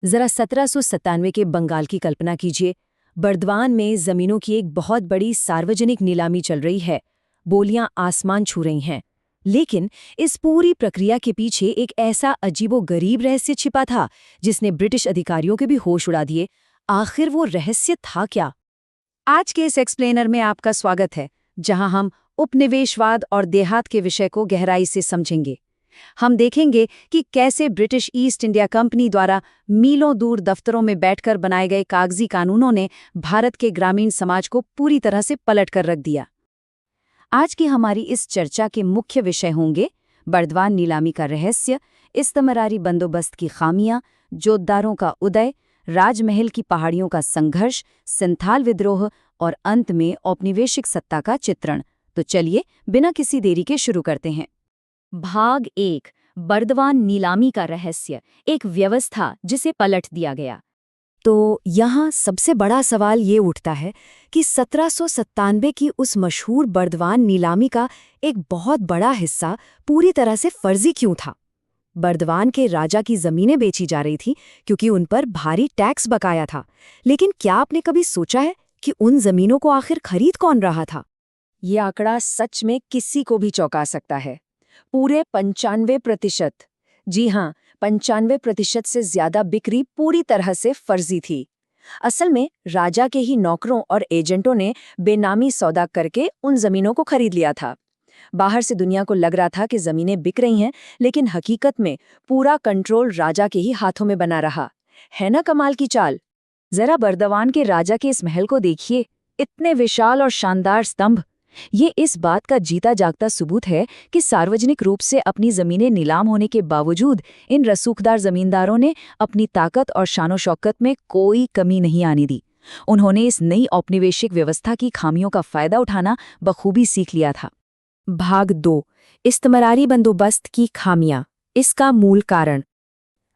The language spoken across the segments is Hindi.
जरा 1797 के बंगाल की कल्पना कीजिए। बर्दवान में जमीनों की एक बहुत बड़ी सार्वजनिक नीलामी चल रही है। बोलियां आसमान छू रही हैं। लेकिन इस पूरी प्रक्रिया के पीछे एक ऐसा अजीबोगरीब रहस्य छिपा था जिसने ब्रिटिश अधिकारियों के भी होश उड़ा दिए। आखिर वो रहस्य था क्या? आज के इस एक्सप्लेनर में आपका स्वागत है, जहां हम उपनिवेशवाद और देहात के विषय को गहराई से समझेंगे। हम देखेंगे कि कैसे ब्रिटिश ईस्ट इंडिया कंपनी द्वारा मीलों दूर दफ्तरों में बैठकर बनाए गए कागजी कानूनों ने भारत के ग्रामीण समाज को पूरी तरह से पलट कर रख दिया। आज की हमारी इस चर्चा के मुख्य विषय होंगे बर्दवान नीलामी का रहस्य, इस्तमरारी बंदोबस्त की खामियां, जोतदारों का उदय, राजमहल की पहाड़ियों का संघर्ष, संथाल विद्रोह और अंत में औपनिवेशिक सत्ता का चित्रण। तो चलिए बिना किसी देरी के शुरू करते हैं। भाग 1, बर्दवान नीलामी का रहस्य, एक व्यवस्था जिसे पलट दिया गया। तो यहाँ सबसे बड़ा सवाल ये उठता है कि 1797 की उस मशहूर बर्दवान नीलामी का एक बहुत बड़ा हिस्सा पूरी तरह से फर्जी क्यों था? बर्दवान के राजा की जमीनें बेची जा रही थी क्योंकि उन पर भारी टैक्स बकाया था। लेकिन क्या आपने कभी सोचा है कि उन जमीनों को आखिर खरीद कौन रहा था? ये आंकड़ा सच में किसी को भी चौंका सकता है। पूरे 95%। जी हाँ, 95% से ज्यादा बिक्री पूरी तरह से फर्जी थी। असल में राजा के ही नौकरों और एजेंटों ने बेनामी सौदा करके उन जमीनों को खरीद लिया था। बाहर से दुनिया को लग रहा था कि जमीनें बिक रही हैं, लेकिन हकीकत में पूरा कंट्रोल राजा के ही हाथों में बना रहा। है ना कमाल की चाल? जरा बर्दवान के राजा के इस महल को देखिए। इतने विशाल और शानदार स्तंभ। ये इस बात का जीता जागता सबूत है कि सार्वजनिक रूप से अपनी जमीनें नीलाम होने के बावजूद इन रसूखदार जमींदारों ने अपनी ताकत और शानो शौकत में कोई कमी नहीं आने दी। उन्होंने इस नई औपनिवेशिक व्यवस्था की खामियों का फायदा उठाना बखूबी सीख लिया था। भाग 2, इस्तमरारी बंदोबस्त की खामियां, इसका मूल कारण।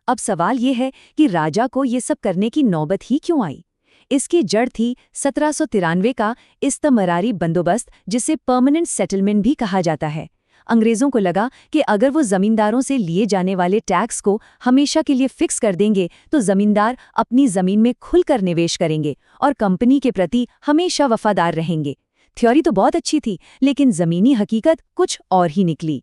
अब सवाल ये है कि राजा को ये सब करने की नौबत ही क्यों आई? इसकी जड़ थी 1793 का इस्तमरारी बंदोबस्त, जिसे परमानेंट सेटलमेंट भी कहा जाता है। अंग्रेजों को लगा कि अगर वो जमींदारों से लिए जाने वाले टैक्स को हमेशा के लिए फिक्स कर देंगे तो जमींदार अपनी जमीन में खुलकर निवेश करेंगे और कंपनी के प्रति हमेशा वफादार रहेंगे। थ्योरी तो बहुत अच्छी थी, लेकिन जमीनी हकीकत कुछ और ही निकली।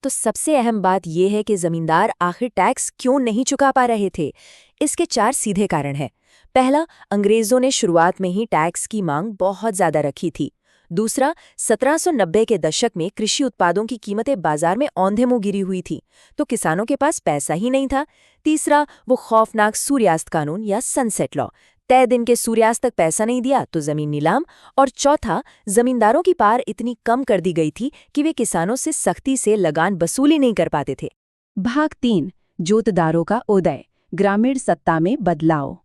तो सबसे अहम बात यह है कि जमींदार आखिर टैक्स क्यों नहीं चुका पा रहे थे। इसके 4 सीधे कारण हैं। पहला, अंग्रेजों ने शुरुआत में ही टैक्स की मांग बहुत ज्यादा रखी थी। दूसरा, 1790 के दशक में कृषि उत्पादों की कीमतें बाजार में औंधे मुंह गिरी हुई थी, तो किसानों के पास पैसा ही नहीं था। तीसरा, वो खौफनाक सूर्यास्त कानून या सनसेट लॉ, तय दिन के सूर्यास्त तक पैसा नहीं दिया तो जमीन नीलाम। और चौथा, जमींदारों की पार इतनी कम कर दी गई थी कि वे किसानों से सख्ती से लगान वसूली नहीं कर पाते थे। भाग 3, जोतदारों का उदय, ग्रामीण सत्ता में बदलाव।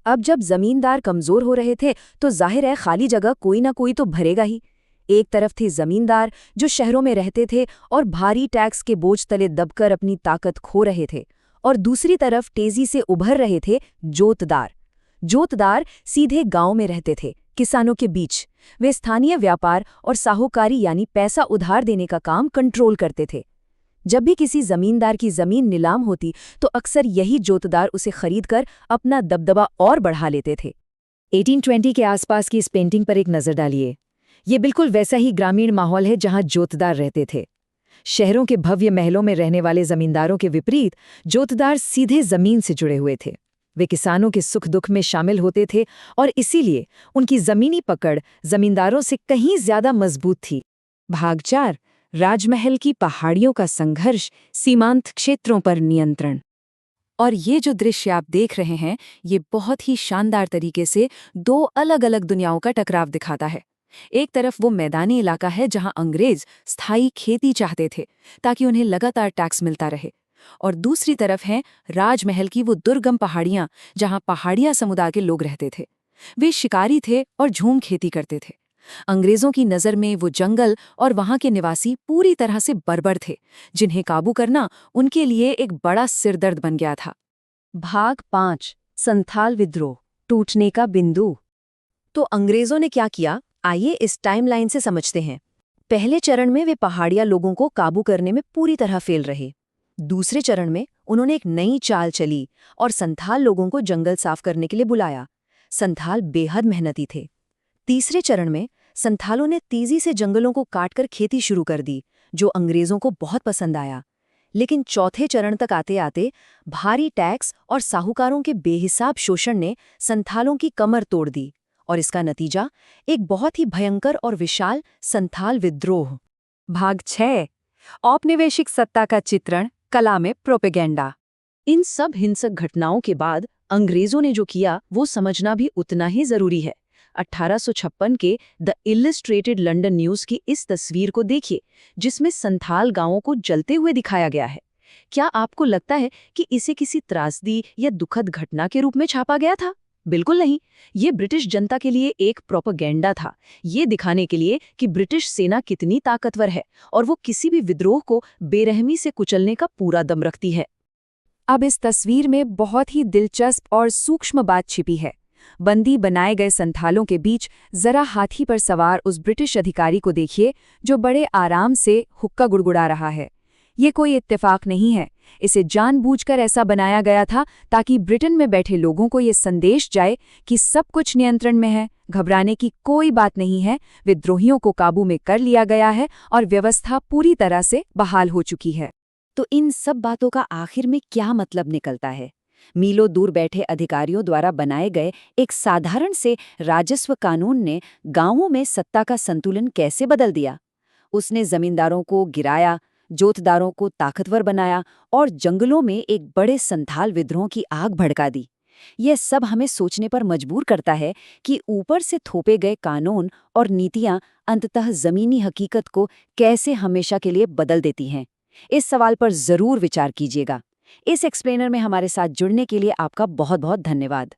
अब जब जमींदार कमजोर हो रहे थे तो जाहिर है खाली जगह कोई ना कोई तो भरेगा ही। एक तरफ थे जमींदार जो शहरों में रहते थे और भारी टैक्स के बोझ तले दबकर अपनी ताकत खो रहे थे, और दूसरी तरफ तेजी से उभर रहे थे जोतदार। जोतदार सीधे गांव में रहते थे, किसानों के बीच। वे स्थानीय व्यापार और साहूकारी यानी पैसा उधार देने का काम कंट्रोल करते थे। जब भी किसी जमींदार की जमीन नीलाम होती तो अक्सर यही जोतदार उसे खरीदकर अपना दबदबा और बढ़ा लेते थे। 1820 के आसपास की इस पेंटिंग पर एक नज़र डालिए। ये बिल्कुल वैसा ही ग्रामीण माहौल है जहां जोतदार रहते थे। शहरों के भव्य महलों में रहने वाले जमींदारों के विपरीत जोतदार सीधे जमीन से जुड़े हुए थे। वे किसानों के सुख दुख में शामिल होते थे और इसीलिए उनकी जमीनी पकड़ जमींदारों से कहीं ज्यादा मजबूत थी। भाग 4, राजमहल की पहाड़ियों का संघर्ष, सीमांत क्षेत्रों पर नियंत्रण। और ये जो दृश्य आप देख रहे हैं, ये बहुत ही शानदार तरीके से 2 अलग-अलग दुनियाओं का टकराव दिखाता है। एक तरफ वो मैदानी इलाका है जहां अंग्रेज स्थायी खेती चाहते थे ताकि उन्हें लगातार टैक्स मिलता रहे, और दूसरी तरफ हैं राजमहल की वो दुर्गम पहाड़ियां जहां पहाड़िया समुदाय के लोग रहते थे। वे शिकारी थे और झूम खेती करते थे। अंग्रेजों की नज़र में वो जंगल और वहां के निवासी पूरी तरह से बर्बर थे, जिन्हें काबू करना उनके लिए एक बड़ा सिरदर्द बन गया था। भाग 5, संथाल विद्रोह, टूटने का बिंदु। तो अंग्रेजों ने क्या किया, आइए इस टाइमलाइन से समझते हैं। पहले चरण में वे पहाड़िया लोगों को काबू करने में पूरी तरह फेल रहे। दूसरे चरण में उन्होंने एक नई चाल चली और संथाल लोगों को जंगल साफ करने के लिए बुलाया। संथाल बेहद मेहनती थे। तीसरे चरण में संथालों ने तेजी से जंगलों को काटकर खेती शुरू कर दी, जो अंग्रेजों को बहुत पसंद आया। लेकिन चौथे चरण तक आते आते भारी टैक्स और साहूकारों के बेहिसाब शोषण ने संथालों की कमर तोड़ दी, और इसका नतीजा एक बहुत ही भयंकर और विशाल संथाल विद्रोह। भाग 6। औपनिवेशिक सत्ता का चित्रण, कला में प्रोपेगेंडा। इन सब हिंसक घटनाओं के बाद अंग्रेजों ने जो किया वो समझना भी उतना ही जरूरी है। 1856 के द इलिस्ट्रेटेड लंदन न्यूज़ की इस तस्वीर को देखिए, जिसमें संथाल गांवों को जलते हुए दिखाया गया है। क्या आपको लगता है कि इसे किसी त्रासदी या दुखद घटना के रूप में छापा गया था? बिल्कुल नहीं। ये ब्रिटिश जनता के लिए एक प्रोपेगेंडा था, ये दिखाने के लिए कि ब्रिटिश सेना कितनी ताकतवर है और वो किसी भी विद्रोह को बेरहमी से कुचलने का पूरा दम रखती है। अब इस तस्वीर में बहुत ही दिलचस्प और सूक्ष्म बात छिपी है। बंदी बनाए गए संथालों के बीच जरा हाथी पर सवार उस ब्रिटिश अधिकारी को देखिए, जो बड़े आराम से हुक्का गुड़गुड़ा रहा है। ये कोई इत्तेफाक नहीं है, इसे जानबूझकर ऐसा बनाया गया था ताकि ब्रिटेन में बैठे लोगों को ये संदेश जाए कि सब कुछ नियंत्रण में है, घबराने की कोई बात नहीं है, विद्रोहियों को काबू में कर लिया गया है और व्यवस्था पूरी तरह से बहाल हो चुकी है। तो इन सब बातों का आखिर में क्या मतलब निकलता है? मीलों दूर बैठे अधिकारियों द्वारा बनाए गए एक साधारण से राजस्व कानून ने गांवों में सत्ता का संतुलन कैसे बदल दिया? उसने जमींदारों को गिराया, जोतदारों को ताकतवर बनाया और जंगलों में एक बड़े संथाल विद्रोह की आग भड़का दी। यह सब हमें सोचने पर मजबूर करता है कि ऊपर से थोपे गए कानून और नीतियां अंततः जमीनी हकीकत को कैसे हमेशा के लिए बदल देती हैं। इस सवाल पर जरूर विचार कीजिएगा। इस एक्सप्लेनर में हमारे साथ जुड़ने के लिए आपका बहुत बहुत धन्यवाद।